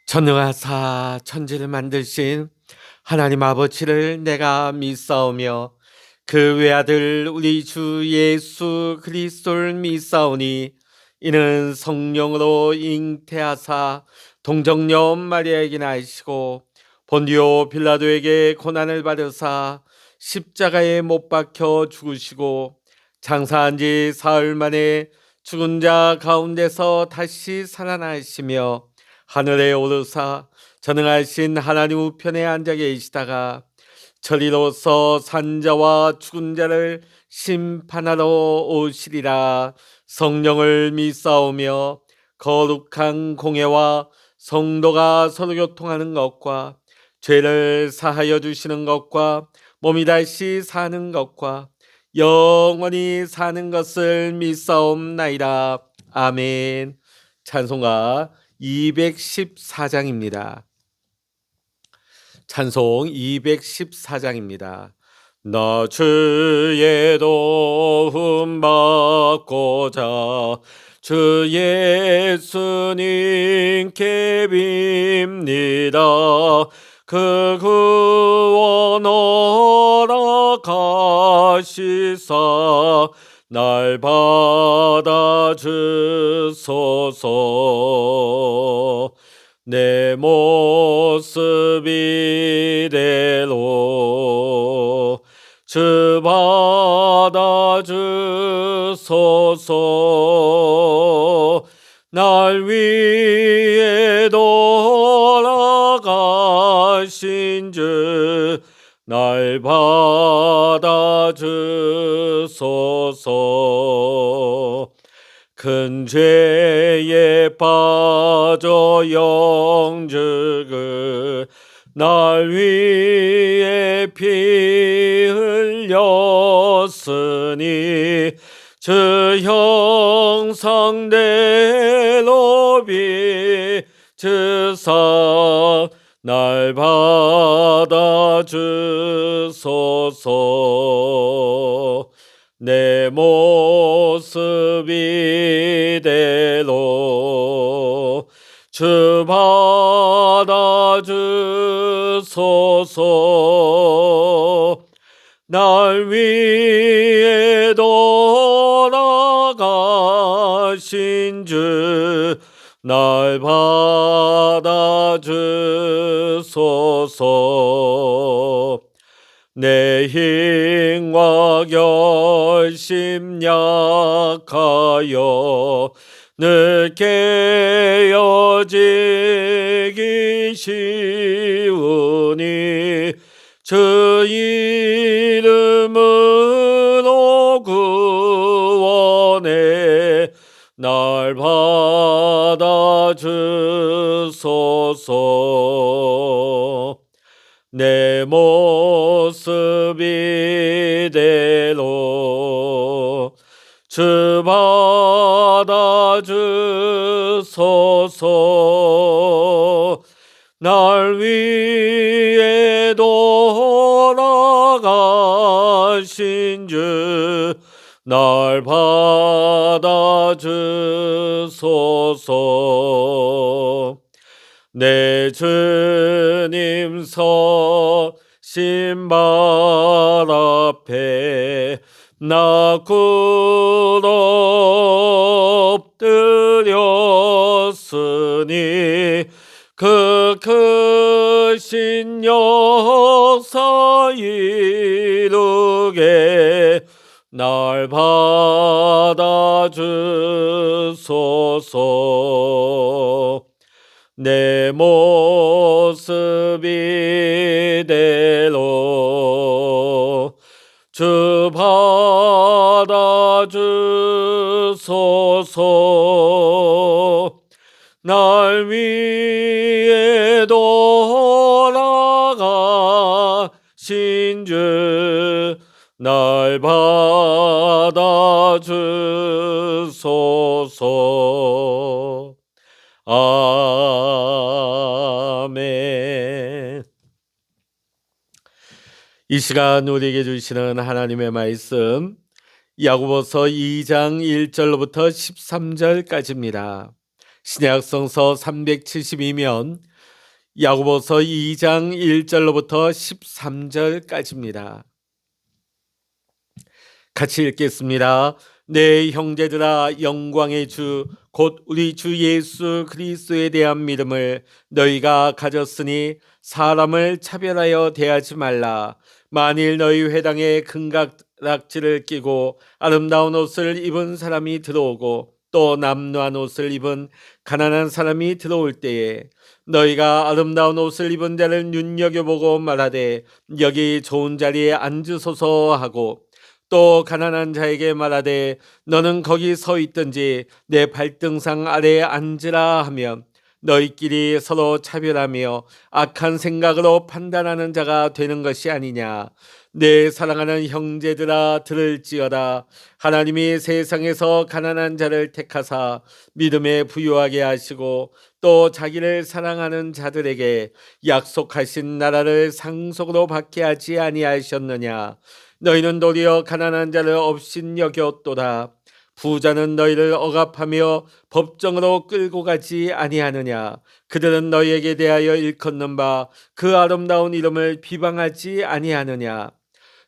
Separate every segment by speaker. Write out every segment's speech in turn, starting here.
Speaker 1: 전능하사 천지를 만드신 하나님 아버지를 내가 믿사오며 그 외아들 우리 주 예수 그리스도를 믿사오니 이는 성령으로 잉태하사 동정녀 마리아에게 나시고 본디오 빌라도에게 고난을 받으사 십자가에 못 박혀 죽으시고 장사한 지 사흘 만에 죽은 자 가운데서 다시 살아나시며 하늘에 오르사 전능하신 하나님 우편에 앉아 계시다가 저리로서 산자와 죽은 자를 심판하러 오시리라. 성령을 믿사오며 거룩한 공회와 성도가 서로 교통하는 것과 죄를 사하여 주시는 것과 몸이 다시 사는 것과 영원히 사는 것을 믿사옵나이다. 아멘. 찬송가 214장입니다. 찬송 214장입니다. 나 주의 도움 받고자 주 예수님께 빕니다. 그 구원 허락하시사 날 받아주소서. 내 모습 이대로 주 받아주소서. 날 위해 돌아가신 주 날 받아주소서. 큰 죄에 빠져 영죽을 날 위해 피 흘렸으니 주 형상대로 비추사 날 받아주소서. 내 모습 이대로 주 받아주소서. 날 위해 돌아가신 주 날 받아주소서. 내 힘과 결심 약하여 늘 깨어지기 쉬우니 주 이름으로 구원해 날 받아주소서. 내 모습 이대로 주 받아주소서. 날 위해 돌아가신 주 날 받아주소서. 내 주님 서신 발 앞에 나 엎드렸으니 그 크신 역사 이루게 날 받아주소서. 내 모습 이대로 주 받아주소서. 날 위해 돌아가신 주 날 받아주소서. 아멘. 이 시간 우리에게 주시는 하나님의 말씀 야고보서 2장 1절로부터 13절까지입니다. 신약성서 372면 야고보서 2장 1절로부터 13절까지입니다. 같이 읽겠습니다. 내 형제들아, 영광의 주 곧 우리 주 예수 그리스도에 대한 믿음을 너희가 가졌으니 사람을 차별하여 대하지 말라. 만일 너희 회당에 금각락지를 끼고 아름다운 옷을 입은 사람이 들어오고 또 남루한 옷을 입은 가난한 사람이 들어올 때에 너희가 아름다운 옷을 입은 자를 눈여겨보고 말하되 여기 좋은 자리에 앉으소서 하고 또 가난한 자에게 말하되 너는 거기 서 있든지 내 발등상 아래에 앉으라 하면 너희끼리 서로 차별하며 악한 생각으로 판단하는 자가 되는 것이 아니냐. 내 사랑하는 형제들아, 들을지어다. 하나님이 세상에서 가난한 자를 택하사 믿음에 부유하게 하시고 또 자기를 사랑하는 자들에게 약속하신 나라를 상속으로 받게 하지 아니하셨느냐. 너희는 도리어 가난한 자를 업신여겼도다. 부자는 너희를 억압하며 법정으로 끌고 가지 아니하느냐. 그들은 너희에게 대하여 일컫는 바 그 아름다운 이름을 비방하지 아니하느냐.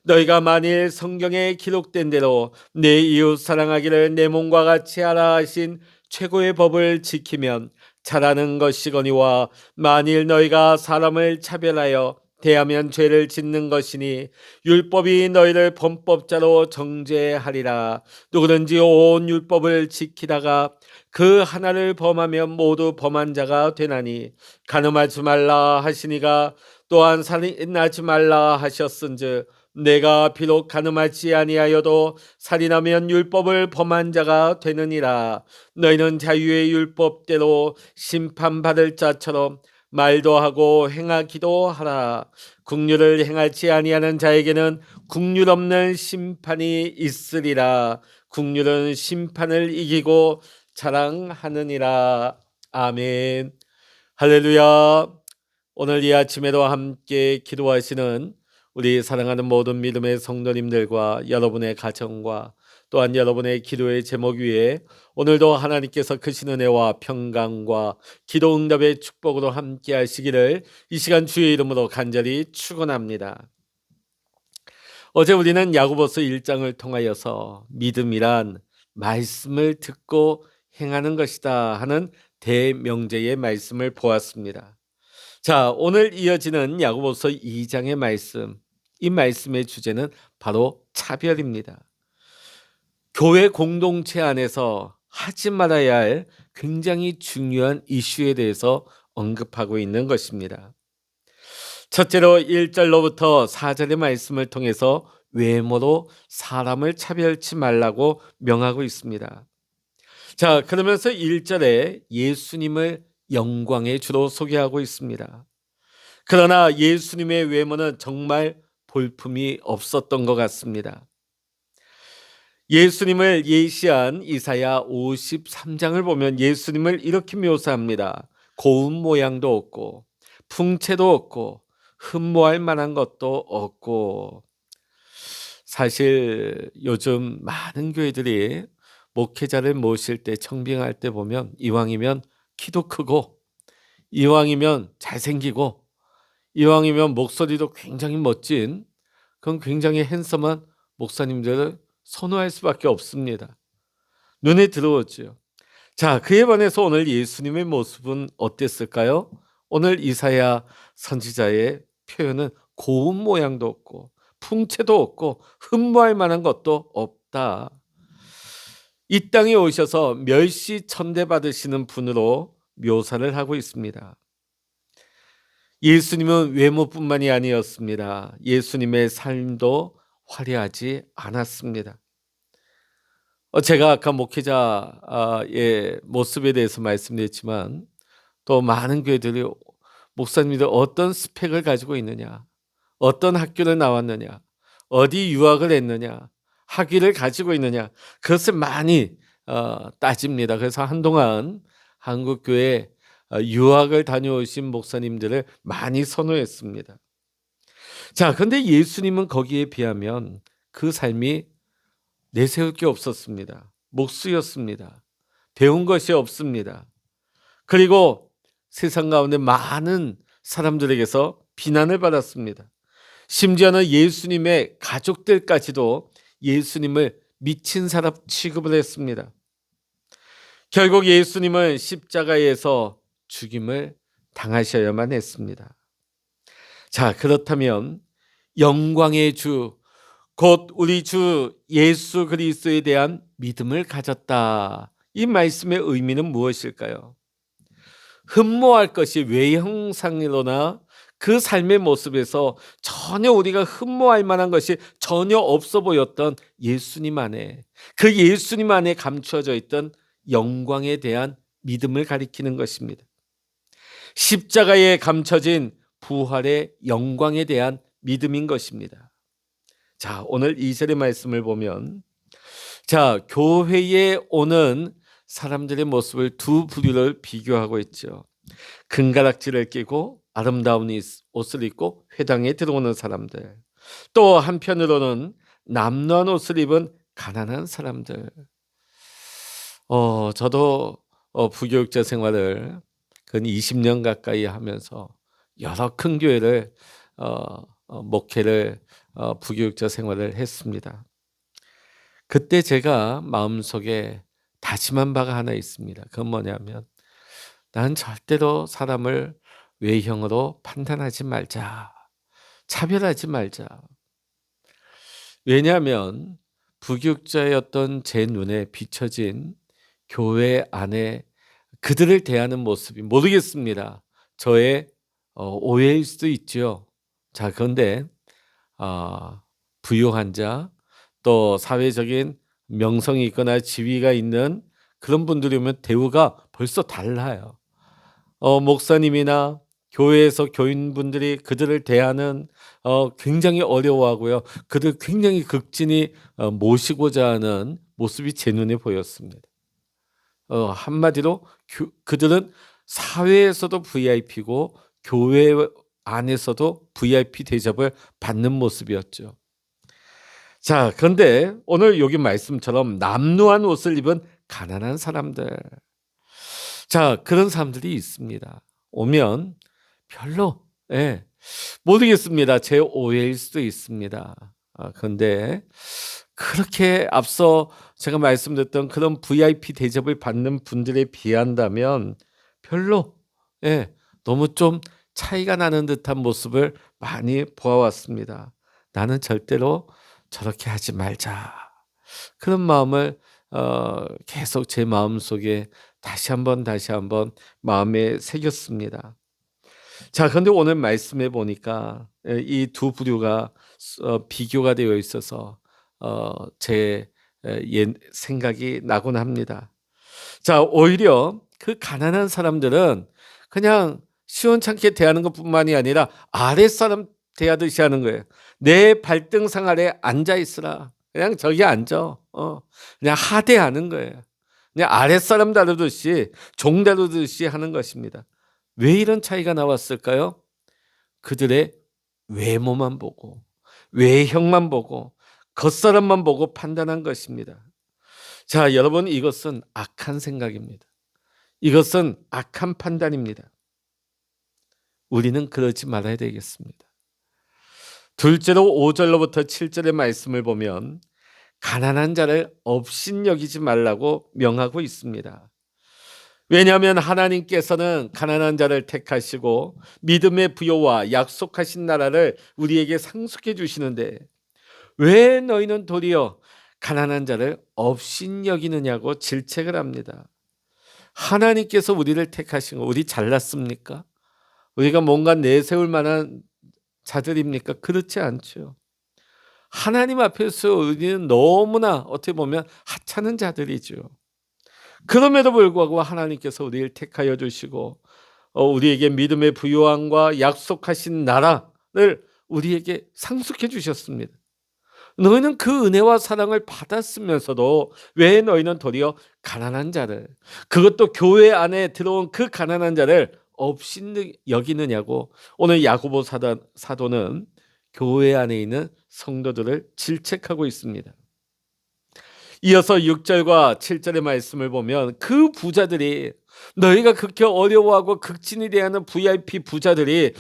Speaker 1: 너희가 만일 성경에 기록된 대로 내 이웃 사랑하기를 내 몸과 같이 하라 하신 최고의 법을 지키면 잘하는 것이거니와 만일 너희가 사람을 차별하여 대하면 죄를 짓는 것이니 율법이 너희를 범법자로 정죄하리라. 누구든지 온 율법을 지키다가 그 하나를 범하면 모두 범한 자가 되나니 간음하지 말라 하시니가 또한 살인하지 말라 하셨은즉 내가 비록 간음하지 아니하여도 살인하면 율법을 범한 자가 되느니라. 너희는 자유의 율법대로 심판받을 자처럼 말도 하고 행하기도 하라. 국률을 행하지 아니하는 자에게는 국률 없는 심판이 있으리라. 국률은 심판을 이기고 자랑하느니라. 아멘. 할렐루야. 오늘 이 아침에도 함께 기도하시는 우리 사랑하는 모든 믿음의 성도님들과 여러분의 가정과 또한 여러분의 기도의 제목 위에 오늘도 하나님께서 크신 은혜와 평강과 기도 응답의 축복으로 함께 하시기를 이 시간 주의 이름으로 간절히 축원합니다. 어제 우리는 야고보서 1장을 통하여서 믿음이란 말씀을 듣고 행하는 것이다 하는 대명제의 말씀을 보았습니다. 자, 오늘 이어지는 야고보서 2장의 말씀, 이 말씀의 주제는 바로 차별입니다. 교회 공동체 안에서 하지 말아야 할 굉장히 중요한 이슈에 대해서 언급하고 있는 것입니다. 첫째로 1절로부터 4절의 말씀을 통해서 외모로 사람을 차별치 말라고 명하고 있습니다. 자, 그러면서 1절에 예수님을 영광의 주로 소개하고 있습니다. 그러나 예수님의 외모는 정말 볼품이 없었던 것 같습니다. 예수님을 예시한 이사야 53장을 보면 예수님을 이렇게 묘사합니다. 고운 모양도 없고 풍채도 없고 흠모할 만한 것도 없고. 사실 요즘 많은 교회들이 목회자를 모실 때 청빙할 때 보면 이왕이면 키도 크고 이왕이면 잘생기고 이왕이면 목소리도 굉장히 멋진 그런 굉장히 핸섬한 목사님들을 선호할 수밖에 없습니다. 눈에 들어오죠. 자, 그에 반해서 오늘 예수님의 모습은 어땠을까요? 오늘 이사야 선지자의 표현은 고운 모양도 없고 풍채도 없고 흠모할 만한 것도 없다. 이 땅에 오셔서 멸시 천대 받으시는 분으로 묘사를 하고 있습니다. 예수님은 외모뿐만이 아니었습니다. 예수님의 삶도 화려하지 않았습니다. 제가 아까 목회자의 모습에 대해서 말씀드렸지만 또 많은 교회들이 목사님들 어떤 스펙을 가지고 있느냐, 어떤 학교를 나왔느냐, 어디 유학을 했느냐, 학위를 가지고 있느냐, 그것을 많이 따집니다. 그래서 한동안 한국교회 유학을 다녀오신 목사님들을 많이 선호했습니다. 자, 그런데 예수님은 거기에 비하면 그 삶이 내세울 게 없었습니다. 목수였습니다. 배운 것이 없습니다. 그리고 세상 가운데 많은 사람들에게서 비난을 받았습니다. 심지어는 예수님의 가족들까지도 예수님을 미친 사람 취급을 했습니다. 결국 예수님은 십자가에서 죽임을 당하셔야만 했습니다. 자, 그렇다면 영광의 주, 곧 우리 주 예수 그리스도에 대한 믿음을 가졌다. 이 말씀의 의미는 무엇일까요? 흠모할 것이 외형상으로나 그 삶의 모습에서 전혀 우리가 흠모할 만한 것이 전혀 없어 보였던 예수님 안에, 그 예수님 안에 감추어져 있던 영광에 대한 믿음을 가리키는 것입니다. 십자가에 감춰진 부활의 영광에 대한 믿음인 것입니다. 자, 오늘 2절의 말씀을 보면, 자, 교회에 오는 사람들의 모습을 두 부류를 비교하고 있죠. 금가락지를 끼고 아름다운 옷을 입고 회당에 들어오는 사람들, 또 한편으로는 남루한 옷을 입은 가난한 사람들. 저도 부교육자 생활을 근 20년 가까이 하면서 여러 큰 교회를 목회를 부교육자 생활을 했습니다. 그때 제가 마음속에 다짐한 바가 하나 있습니다. 그건 뭐냐면, 난 절대로 사람을 외형으로 판단하지 말자, 차별하지 말자. 왜냐하면 부교육자였던 제 눈에 비춰진 교회 안에 그들을 대하는 모습이, 모르겠습니다, 저의 오해일 수도 있죠. 자, 그런데 부유한 자, 또 사회적인 명성이 있거나 지위가 있는 그런 분들이 오면 대우가 벌써 달라요. 목사님이나 교회에서 교인분들이 그들을 대하는 굉장히 어려워하고요. 그들 굉장히 극진히 모시고자 하는 모습이 제 눈에 보였습니다. 한마디로 그들은 사회에서도 VIP고 교회 안에서도 VIP 대접을 받는 모습이었죠. 자, 그런데 오늘 여기 말씀처럼 남루한 옷을 입은 가난한 사람들, 자, 그런 사람들이 있습니다. 오면 별로 모르겠습니다. 제 오해일 수도 있습니다. 그런데 그렇게 앞서 제가 말씀드렸던 그런 VIP 대접을 받는 분들에 비한다면 별로 너무 좀 차이가 나는 듯한 모습을 많이 보아왔습니다. 나는 절대로 저렇게 하지 말자, 그런 마음을 계속 제 마음속에 다시 한번 마음에 새겼습니다. 자, 그런데 오늘 말씀해 보니까 이 두 부류가 비교가 되어 있어서 제 생각이 나곤 합니다. 자, 오히려 그 가난한 사람들은 그냥 시원찮게 대하는 것뿐만이 아니라 아랫사람 대하듯이 하는 거예요. 내 발등상 아래 앉아 있으라. 그냥 저기 앉아. 그냥 하대하는 거예요. 그냥 아랫사람 다루듯이 종 다루듯이 하는 것입니다. 왜 이런 차이가 나왔을까요? 그들의 외모만 보고, 외형만 보고, 겉사람만 보고 판단한 것입니다. 자, 여러분, 이것은 악한 생각입니다. 이것은 악한 판단입니다. 우리는 그러지 말아야 되겠습니다. 둘째로 5절로부터 7절의 말씀을 보면 가난한 자를 업신여기지 말라고 명하고 있습니다. 왜냐하면 하나님께서는 가난한 자를 택하시고 믿음의 부요와 약속하신 나라를 우리에게 상속해 주시는데, 왜 너희는 도리어 가난한 자를 업신여기느냐고 질책을 합니다. 하나님께서 우리를 택하신 거, 우리 잘났습니까? 우리가 뭔가 내세울 만한 자들입니까? 그렇지 않죠. 하나님 앞에서 우리는 너무나 어떻게 보면 하찮은 자들이죠. 그럼에도 불구하고 하나님께서 우리를 택하여 주시고 우리에게 믿음의 부요함과 약속하신 나라를 우리에게 상속해 주셨습니다. 너희는 그 은혜와 사랑을 받았으면서도 왜 너희는 도리어 가난한 자를, 그것도 교회 안에 들어온 그 가난한 자를 업신 여기느냐고 오늘 야고보 사도는 교회 안에 있는 성도들을 질책하고 있습니다. 이어서 6절과 7절의 말씀을 보면 그 부자들이, 너희가 그렇게 어려워하고 극진히 대하는 VIP 부자들이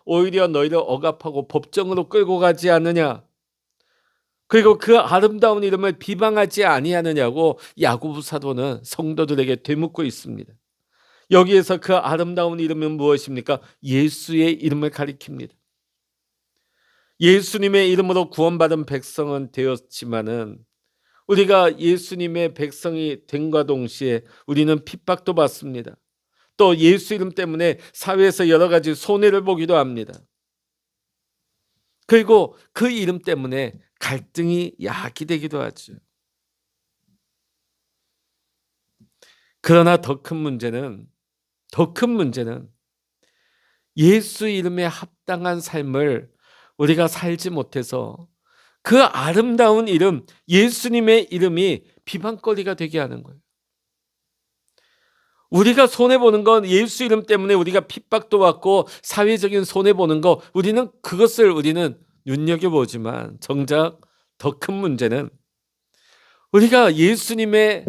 Speaker 1: 오히려 너희를 억압하고 법정으로 끌고 가지 않느냐, 그리고 그 아름다운 이름을 비방하지 아니하느냐고 야고보 사도는 성도들에게 되묻고 있습니다. 여기에서 그 아름다운 이름은 무엇입니까? 예수의 이름을 가리킵니다. 예수님의 이름으로 구원받은 백성은 되었지만은 우리가 예수님의 백성이 된과 동시에 우리는 핍박도 받습니다. 또 예수 이름 때문에 사회에서 여러 가지 손해를 보기도 합니다. 그리고 그 이름 때문에 갈등이 야기되기도 하죠. 그러나 더 큰 문제는 예수 이름에 합당한 삶을 우리가 살지 못해서 그 아름다운 이름, 예수님의 이름이 비방거리가 되게 하는 거예요. 우리가 손해보는 건 예수 이름 때문에 우리가 핍박도 받고 사회적인 손해보는 거, 그것을 우리는 눈여겨보지만 정작 더 큰 문제는 우리가 예수님의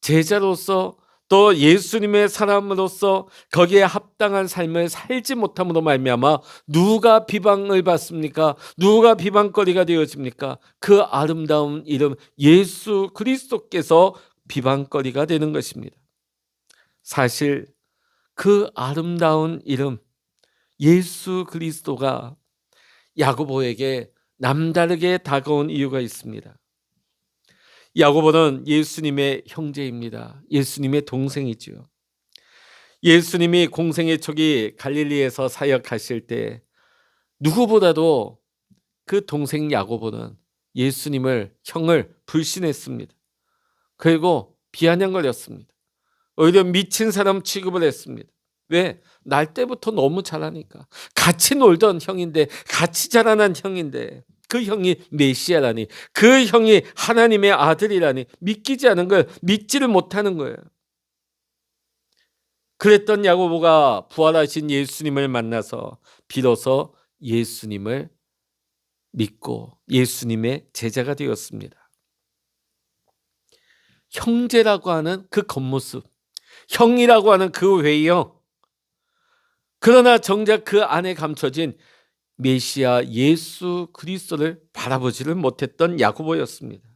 Speaker 1: 제자로서 또 예수님의 사람으로서 거기에 합당한 삶을 살지 못함으로 말미암아 누가 비방을 받습니까? 누가 비방거리가 되어집니까? 그 아름다운 이름 예수 그리스도께서 비방거리가 되는 것입니다. 사실 그 아름다운 이름 예수 그리스도가 야고보에게 남다르게 다가온 이유가 있습니다. 야고보는 예수님의 형제입니다. 예수님의 동생이죠. 예수님이 공생의 초기 갈릴리에서 사역하실 때 누구보다도 그 동생 야고보는 예수님을, 형을 불신했습니다. 그리고 비아냥거렸습니다. 오히려 미친 사람 취급을 했습니다. 왜? 날 때부터 너무 잘하니까. 같이 놀던 형인데, 같이 자라난 형인데, 그 형이 메시아라니, 그 형이 하나님의 아들이라니 믿기지 않은 거예요. 믿지를 못하는 거예요. 그랬던 야고보가 부활하신 예수님을 만나서 비로소 예수님을 믿고 예수님의 제자가 되었습니다. 형제라고 하는 그 겉모습, 형이라고 하는 그 외형, 그러나 정작 그 안에 감춰진 메시아 예수 그리스도를 바라보지를 못했던 야고보였습니다.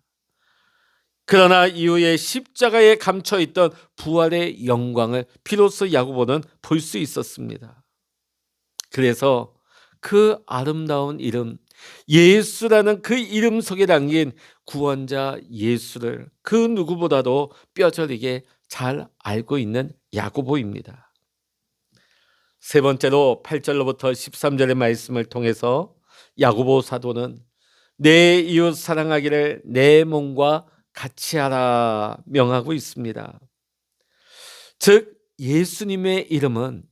Speaker 1: 그러나 이후에 십자가에 감춰있던 부활의 영광을 비로소 야고보는 볼 수 있었습니다. 그래서 그 아름다운 이름 예수라는 그 이름 속에 담긴 구원자 예수를 그 누구보다도 뼈저리게 잘 알고 있는 야고보입니다. 세 번째로 8절로부터 13절의 말씀을 통해서 야고보 사도는 내 이웃 사랑하기를 내 몸과 같이 하라 명하고 있습니다. 즉 예수님의 이름은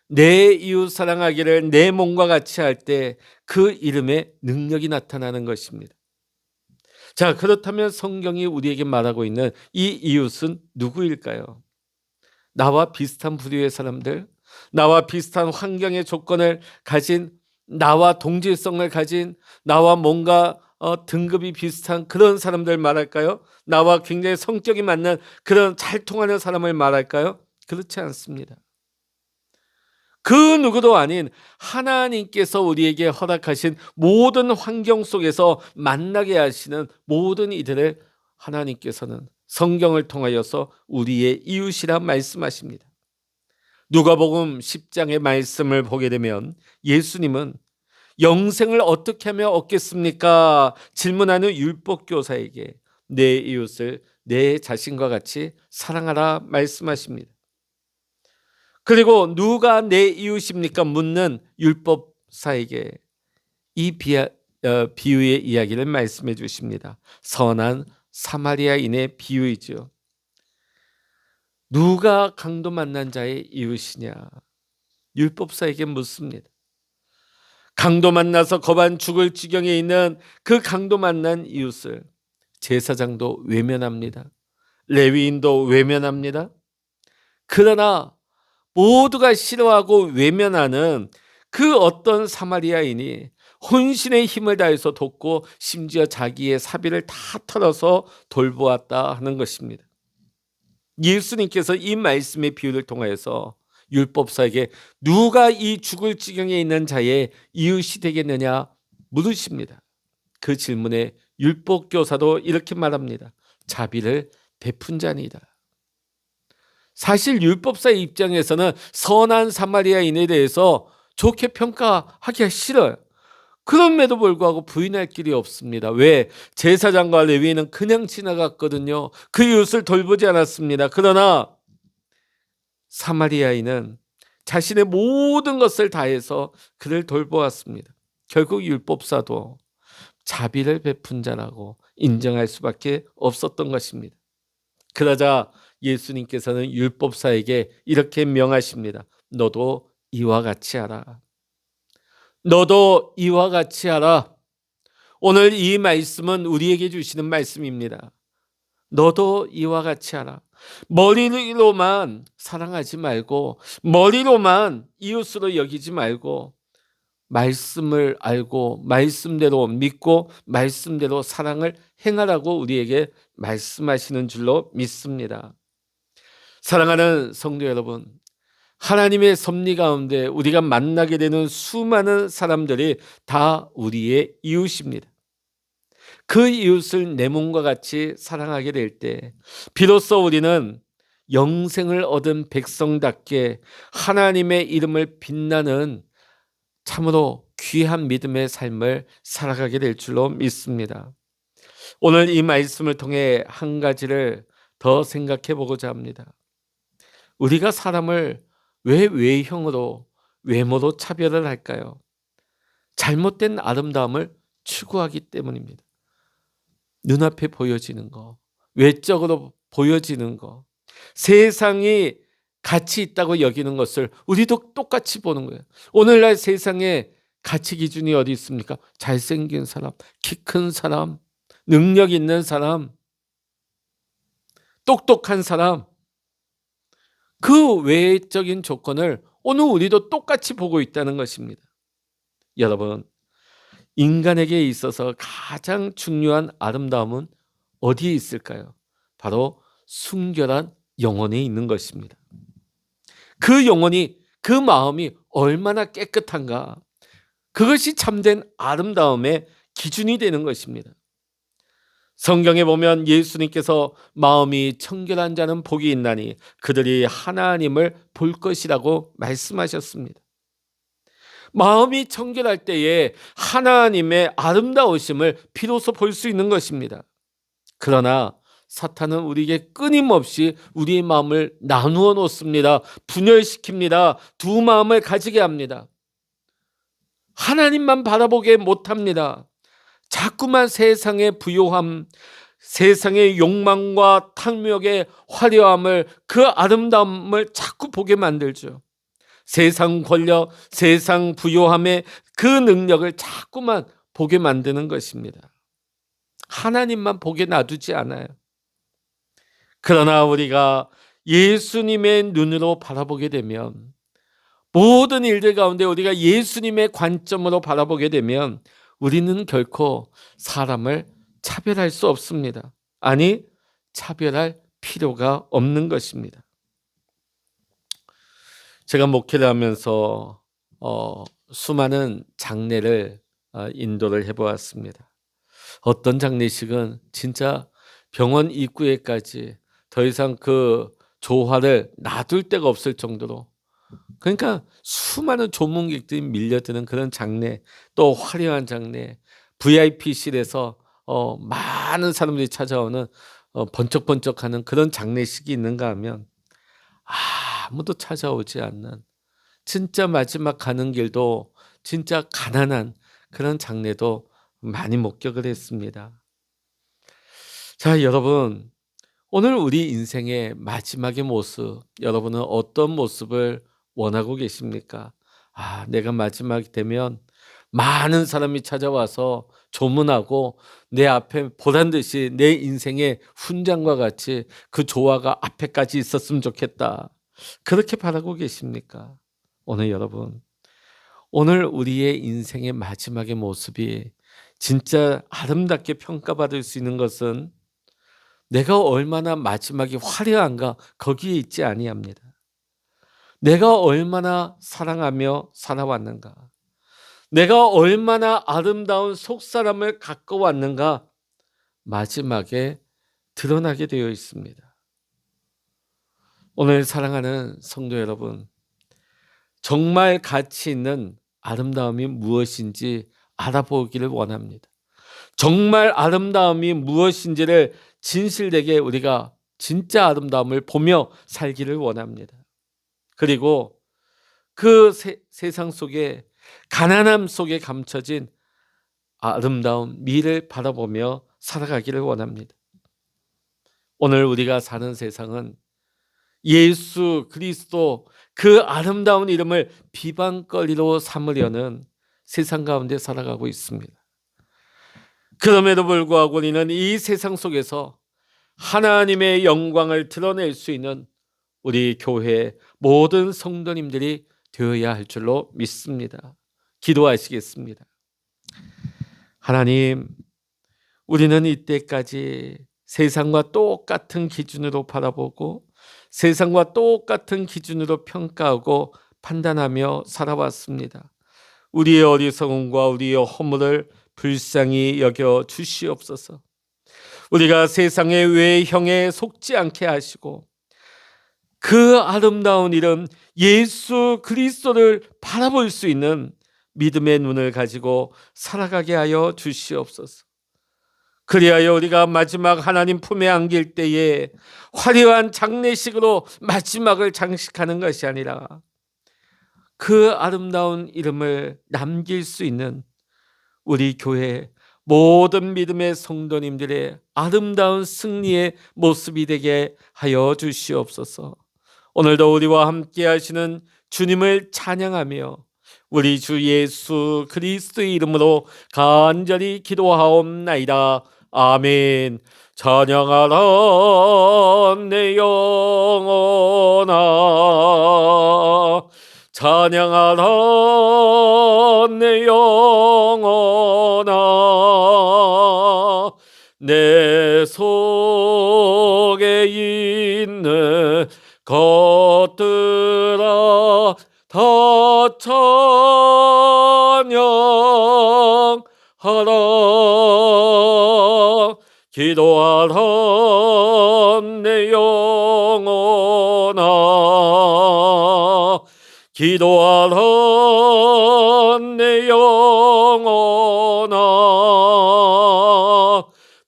Speaker 1: 내 이웃 사랑하기를 내 몸과 같이 할 때 그 이름의 능력이 나타나는 것입니다. 자, 그렇다면 성경이 우리에게 말하고 있는 이 이웃은 누구일까요? 나와 비슷한 부류의 사람들, 나와 비슷한 환경의 조건을 가진, 나와 동질성을 가진, 나와 뭔가 등급이 비슷한 그런 사람들 말할까요? 나와 굉장히 성격이 맞는 그런 잘 통하는 사람을 말할까요? 그렇지 않습니다. 그 누구도 아닌 하나님께서 우리에게 허락하신 모든 환경 속에서 만나게 하시는 모든 이들을 하나님께서는 성경을 통하여서 우리의 이웃이라 말씀하십니다. 누가복음 10장의 말씀을 보게 되면 예수님은 영생을 어떻게 하며 얻겠습니까? 질문하는 율법교사에게 내 이웃을 내 자신과 같이 사랑하라 말씀하십니다. 그리고 누가 내 이웃입니까? 묻는 율법사에게 이 비유의 이야기를 말씀해 주십니다. 선한 사마리아인의 비유이죠. 누가 강도 만난 자의 이웃이냐? 율법사에게 묻습니다. 강도 만나서 거반 죽을 지경에 있는 그 강도 만난 이웃을 제사장도 외면합니다. 레위인도 외면합니다. 그러나 모두가 싫어하고 외면하는 그 어떤 사마리아인이 혼신의 힘을 다해서 돕고 심지어 자기의 사비를 다 털어서 돌보았다 하는 것입니다. 예수님께서 이 말씀의 비유를 통하여서 율법사에게 누가 이 죽을 지경에 있는 자의 이웃이 되겠느냐 물으십니다. 그 질문에 율법교사도 이렇게 말합니다. 자비를 베푼 자니이다. 사실 율법사의 입장에서는 선한 사마리아인에 대해서 좋게 평가하기가 싫어요. 그럼에도 불구하고 부인할 길이 없습니다. 왜? 제사장과 레위인은 그냥 지나갔거든요. 그 이웃을 돌보지 않았습니다. 그러나 사마리아인은 자신의 모든 것을 다해서 그를 돌보았습니다. 결국 율법사도 자비를 베푼 자라고 인정할 수밖에 없었던 것입니다. 그러자 예수님께서는 율법사에게 이렇게 명하십니다. 너도 이와 같이 하라. 너도 이와 같이 하라. 오늘 이 말씀은 우리에게 주시는 말씀입니다. 너도 이와 같이 하라. 머리로만 사랑하지 말고, 머리로만 이웃으로 여기지 말고, 말씀을 알고 말씀대로 믿고 말씀대로 사랑을 행하라고 우리에게 말씀하시는 줄로 믿습니다. 사랑하는 성도 여러분, 하나님의 섭리 가운데 우리가 만나게 되는 수많은 사람들이 다 우리의 이웃입니다. 그 이웃을 내 몸과 같이 사랑하게 될 때 비로소 우리는 영생을 얻은 백성답게 하나님의 이름을 빛나는 참으로 귀한 믿음의 삶을 살아가게 될 줄로 믿습니다. 오늘 이 말씀을 통해 한 가지를 더 생각해 보고자 합니다. 우리가 사람을 왜 외형으로, 외모로 차별을 할까요? 잘못된 아름다움을 추구하기 때문입니다. 눈앞에 보여지는 거, 외적으로 보여지는 거, 세상이 가치 있다고 여기는 것을 우리도 똑같이 보는 거예요. 오늘날 세상에 가치 기준이 어디 있습니까? 잘생긴 사람, 키 큰 사람, 능력 있는 사람, 똑똑한 사람, 그 외적인 조건을 오늘 우리도 똑같이 보고 있다는 것입니다. 여러분, 인간에게 있어서 가장 중요한 아름다움은 어디에 있을까요? 바로 순결한 영혼에 있는 것입니다. 그 영혼이, 그 마음이 얼마나 깨끗한가, 그것이 참된 아름다움의 기준이 되는 것입니다. 성경에 보면 예수님께서 마음이 청결한 자는 복이 있나니 그들이 하나님을 볼 것이라고 말씀하셨습니다. 마음이 청결할 때에 하나님의 아름다우심을 비로소 볼 수 있는 것입니다. 그러나 사탄은 우리에게 끊임없이 우리의 마음을 나누어 놓습니다. 분열시킵니다. 두 마음을 가지게 합니다. 하나님만 바라보게 못합니다. 자꾸만 세상의 부요함, 세상의 욕망과 탐욕의 화려함을, 그 아름다움을 자꾸 보게 만들죠. 세상 권력, 세상 부요함의 그 능력을 자꾸만 보게 만드는 것입니다. 하나님만 보게 놔두지 않아요. 그러나 우리가 예수님의 눈으로 바라보게 되면, 모든 일들 가운데 우리가 예수님의 관점으로 바라보게 되면 우리는 결코 사람을 차별할 수 없습니다. 아니, 차별할 필요가 없는 것입니다. 제가 목회를 하면서 수많은 장례를 인도를 해보았습니다. 어떤 장례식은 진짜 병원 입구에까지 더 이상 그 조화를 놔둘 데가 없을 정도로, 그러니까 수많은 조문객들이 밀려드는 그런 장례, 또 화려한 장례, VIP실에서 많은 사람들이 찾아오는 번쩍번쩍하는 그런 장례식이 있는가 하면 아무도 찾아오지 않는, 진짜 마지막 가는 길도 진짜 가난한 그런 장례도 많이 목격을 했습니다. 자, 여러분, 오늘 우리 인생의 마지막의 모습, 여러분은 어떤 모습을 원하고 계십니까? 내가 마지막이 되면 많은 사람이 찾아와서 조문하고 내 앞에 보란 듯이 내 인생의 훈장과 같이 그 조화가 앞에까지 있었으면 좋겠다. 그렇게 바라고 계십니까? 오늘 여러분, 오늘 우리의 인생의 마지막의 모습이 진짜 아름답게 평가받을 수 있는 것은 내가 얼마나 마지막이 화려한가 거기에 있지 아니합니다. 내가 얼마나 사랑하며 살아왔는가, 내가 얼마나 아름다운 속사람을 갖고 왔는가 마지막에 드러나게 되어 있습니다. 오늘 사랑하는 성도 여러분, 정말 가치 있는 아름다움이 무엇인지 알아보기를 원합니다. 정말 아름다움이 무엇인지를 진실되게 우리가 진짜 아름다움을 보며 살기를 원합니다. 그리고 그 세상 속에 가난함 속에 감춰진 아름다운 미를 바라보며 살아가기를 원합니다. 오늘 우리가 사는 세상은 예수 그리스도 그 아름다운 이름을 비방거리로 삼으려는 세상 가운데 살아가고 있습니다. 그럼에도 불구하고 우리는 이 세상 속에서 하나님의 영광을 드러낼 수 있는 우리 교회 모든 성도님들이 되어야 할 줄로 믿습니다. 기도하시겠습니다. 하나님, 우리는 이때까지 세상과 똑같은 기준으로 바라보고 세상과 똑같은 기준으로 평가하고 판단하며 살아왔습니다. 우리의 어리석음과 우리의 허물을 불쌍히 여겨 주시옵소서. 우리가 세상의 외형에 속지 않게 하시고 그 아름다운 이름 예수 그리스도를 바라볼 수 있는 믿음의 눈을 가지고 살아가게 하여 주시옵소서. 그리하여 우리가 마지막 하나님 품에 안길 때에 화려한 장례식으로 마지막을 장식하는 것이 아니라 그 아름다운 이름을 남길 수 있는 우리 교회 모든 믿음의 성도님들의 아름다운 승리의 모습이 되게 하여 주시옵소서. 오늘도 우리와 함께 하시는 주님을 찬양하며 우리 주 예수 그리스도의 이름으로 간절히 기도하옵나이다. 아멘. 찬양하라 내 영혼아, 찬양하라 내 영혼아, 내 속에 있는 것들아 다 찬양하라. 기도하라 내 영혼아, 기도하라 내 영혼아,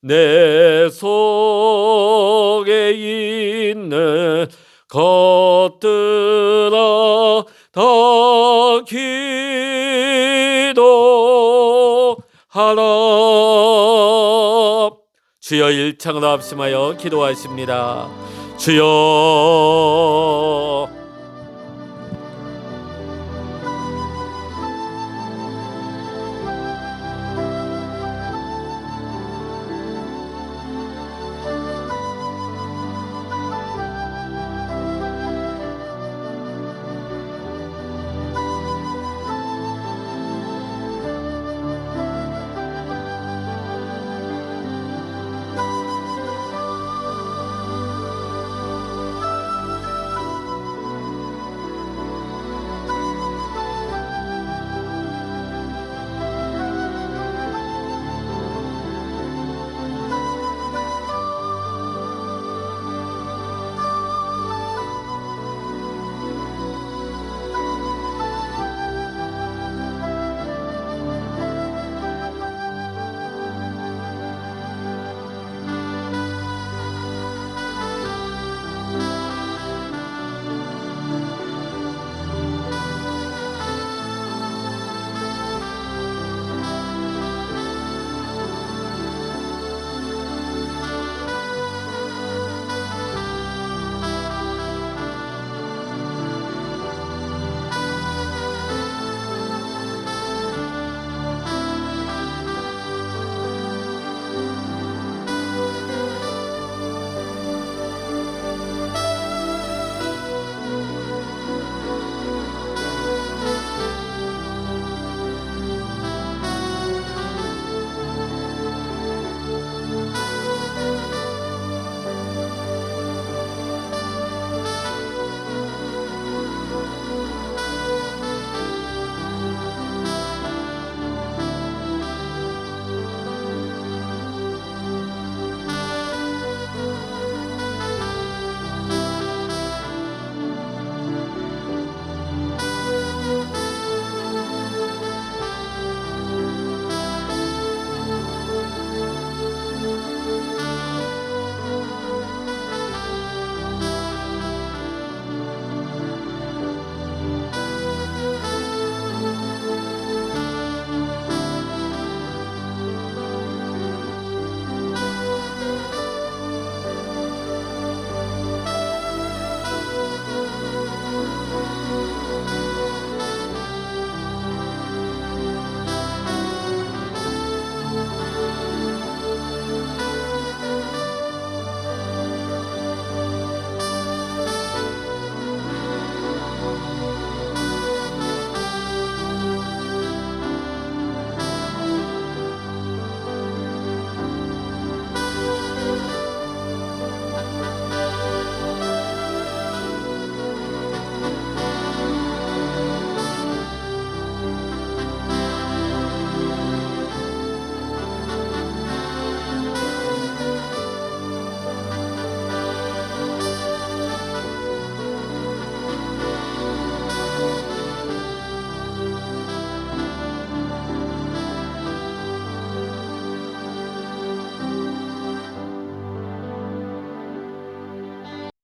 Speaker 1: 내 속에 있는 것들아 다 기도하라. 주여 일창을 합심하여 기도하십니다. 주여